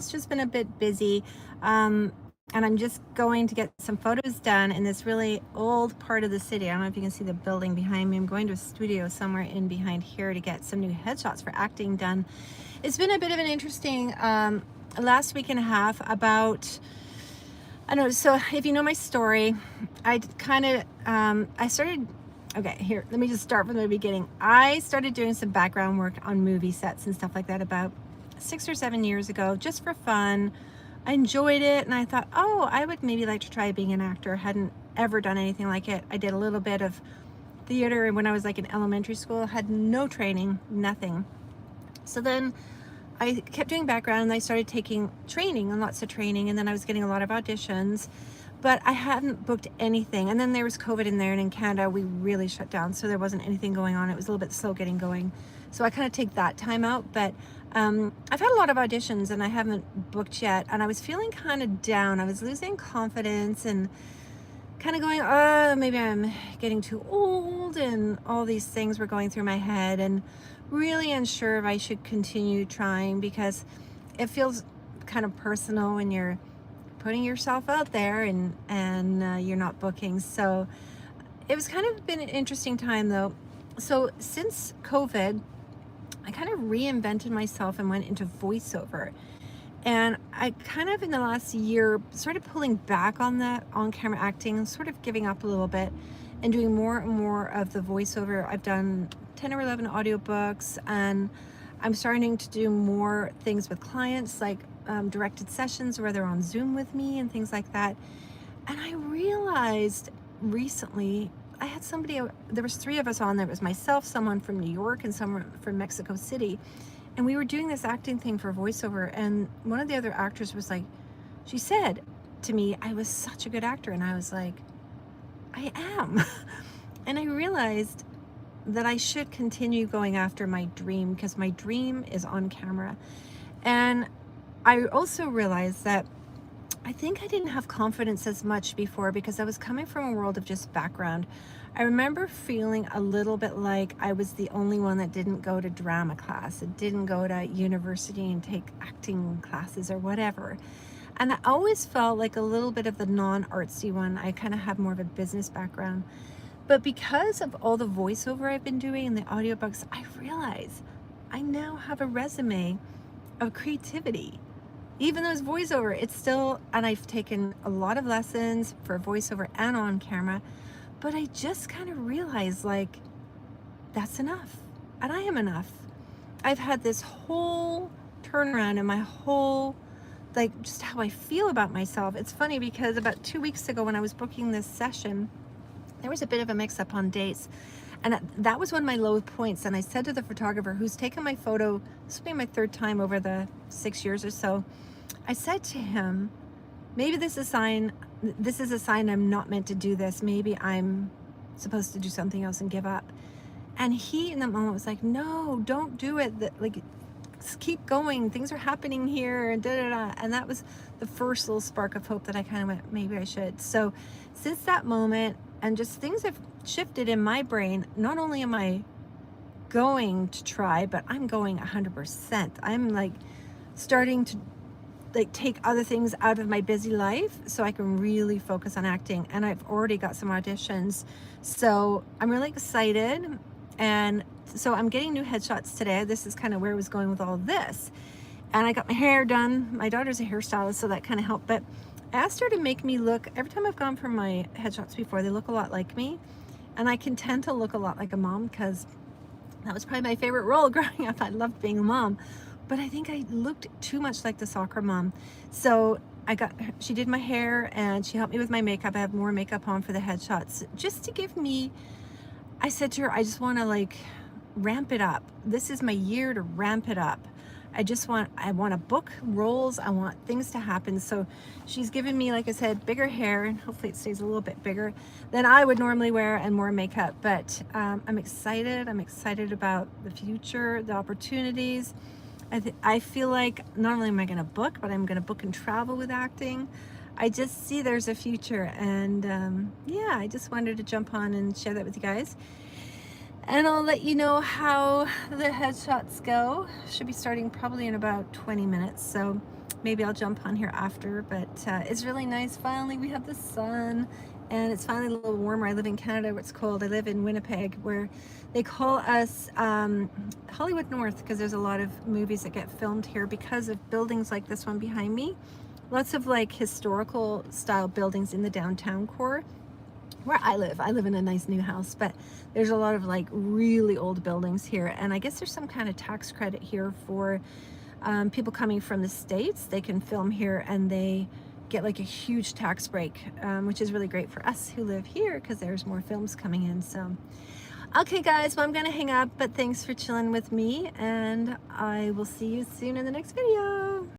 It's just been a bit busy. And I'm just going to get some photos done in this really old part of the city. I don't know if you can see the building behind me. I'm going to a studio somewhere in behind here to get some new headshots for acting done. It's been a bit of an interesting last week and a half about, I don't know, so if you know my story, I started, okay, here, let me just start from the beginning. I started doing some background work on movie sets and stuff like that about 6 or 7 years ago, just for fun. I enjoyed it, and I thought, oh, I would maybe like to try being an actor. Hadn't ever done anything like it. I did a little bit of theater when I was like in elementary school, had no training, nothing. So then I kept doing background, and I started taking training and lots of training, and then I was getting a lot of auditions, but I hadn't booked anything. And then there was COVID in there, and in Canada we really shut down, so there wasn't anything going on. It was a little bit slow getting going, so I kind of take that time out. But I've had a lot of auditions and I haven't booked yet, and I was feeling kind of down. I was losing confidence and kind of going, oh, maybe I'm getting too old, and all these things were going through my head, and really unsure if I should continue trying, because it feels kind of personal when you're putting yourself out there and you're not booking. So it was kind of been an interesting time though. So since COVID, I kind of reinvented myself and went into voiceover. And I kind of in the last year started pulling back on that on-camera acting, sort of giving up a little bit and doing more and more of the voiceover. I've done 10 or 11 audiobooks, and I'm starting to do more things with clients, like directed sessions where they're on Zoom with me and things like that. And I realized recently, I had somebody, there was 3 of us on there. It was myself, someone from New York, and someone from Mexico City. And we were doing this acting thing for voiceover, and one of the other actors was like, she said to me, I was such a good actor. And I was like, I am. And I realized that I should continue going after my dream, because my dream is on camera. And I also realized that I think I didn't have confidence as much before, because I was coming from a world of just background. I remember feeling a little bit like I was the only one that didn't go to drama class, that didn't go to university and take acting classes or whatever. And I always felt like a little bit of the non-artsy one. I kind of have more of a business background. But because of all the voiceover I've been doing and the audiobooks, I realize I now have a resume of creativity. Even though it's voiceover, it's still, and I've taken a lot of lessons for voiceover and on camera, but I just kind of realized, like, that's enough, and I am enough. I've had this whole turnaround in my whole, like, just how I feel about myself. It's funny because about 2 weeks ago when I was booking this session, there was a bit of a mix-up on dates, and that was one of my low points. And I said to the photographer who's taken my photo, this will be my 3rd time over the 6 years or so, I said to him, maybe this is a sign I'm not meant to do this. Maybe I'm supposed to do something else and give up. And he in that moment was like, no, don't do it. Like, just keep going. Things are happening here, and da da da. And that was the first little spark of hope that I kind of went, maybe I should. So since that moment, and just things have shifted in my brain. Not only am I going to try, but I'm going 100%. I'm like starting to like take other things out of my busy life so I can really focus on acting. And I've already got some auditions, so I'm really excited. And so I'm getting new headshots today. This is kind of where I was going with all this. And I got my hair done. My daughter's a hairstylist, so that kind of helped. But I asked her to make me look, every time I've gone for my headshots before, they look a lot like me. And I can tend to look a lot like a mom, because that was probably my favorite role growing up. I loved being a mom. But I think I looked too much like the soccer mom. So she did my hair, and she helped me with my makeup. I have more makeup on for the headshots, just to give me, I said to her, I just want to like ramp it up. This is my year to ramp it up. I want to book roles. I want things to happen. So she's given me, like I said, bigger hair, and hopefully it stays a little bit bigger than I would normally wear, and more makeup. But I'm excited. I'm excited about the future, the opportunities. I feel like not only am I going to book, but I'm going to book and travel with acting. I just see there's a future, and yeah, I just wanted to jump on and share that with you guys. And I'll let you know how the headshots go. Should be starting probably in about 20 minutes. So maybe I'll jump on here after, but it's really nice. Finally, we have the sun, and it's finally a little warmer. I live in Canada where it's cold. I live in Winnipeg where they call us Hollywood North because there's a lot of movies that get filmed here because of buildings like this one behind me. Lots of like historical style buildings in the downtown core where I live in a nice new house, but there's a lot of like really old buildings here, and I guess there's some kind of tax credit here for people coming from the States. They can film here and they get like a huge tax break, which is really great for us who live here because there's more films coming in. So okay guys, well I'm gonna hang up, but thanks for chilling with me, and I will see you soon in the next video.